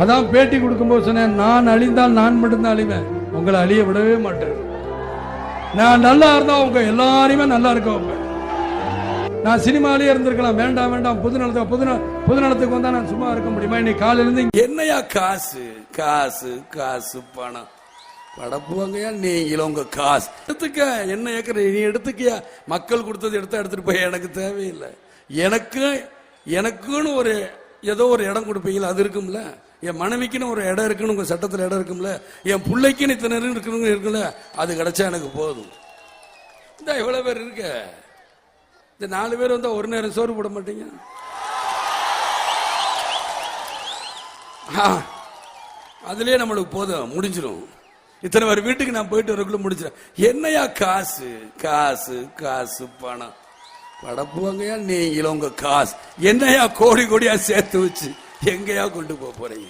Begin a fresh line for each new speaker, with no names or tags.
அதான் பேட்டி கொடுக்கும்போது சொன்னேன், நான் அழிந்தால் நான் மட்டும்தான் அழிவேன், உங்களை அழிய விடவே மாட்டேன். நான் நல்லா இருந்தா உங்க எல்லாரையுமே நல்லா இருக்க வைப்பேன். நான் சினிமாலேயே இருந்திருக்கலாம், வேண்டாம் வேண்டாம், புதுநலத்துக்கு வந்தா நான் சும்மா இருக்க முடியுமா? இன்னைக்கு காலையில இருந்து என்னையா காசு காசு காசு பணம் படப்புவாங்கயா, நீங்களும் உங்க காசு எடுத்துக்க, என்ன ஏக்கர் நீ எடுத்துக்கியா, மக்கள் கொடுத்தது எடுத்துட்டு போய் எனக்கு தேவையில்லை. எனக்குன்னு ஒரு ஏதோ ஒரு இடம் கொடுப்பீங்களா, அது இருக்கும்ல. என் மனைவிக்குன்னு ஒரு இடம் இருக்குன்னு உங்க சட்டத்தில் இடம் இருக்கும்ல. என் பிள்ளைக்குன்னு இத்தனை இருக்குல்ல, அது கிடைச்சா எனக்கு போதும். இந்த எவ்வளவு பேர் இருக்க, இந்த 4 பேர் வந்தா ஒரு நேரம் சோறு போட மாட்டீங்க. அதுலயே நம்மளுக்கு போதும், முடிஞ்சிடும். இத்தனை பேர் வீட்டுக்கு நான் போயிட்டு வரக்குள்ள முடிச்சிடும். என்னையா காசு காசு காசு பணம் படப்புவாங்கயா, நீங்களும் உங்க காசு என்னையா கோடி கோடியா சேர்த்து வச்சு எங்கயா கொண்டு போறீங்க?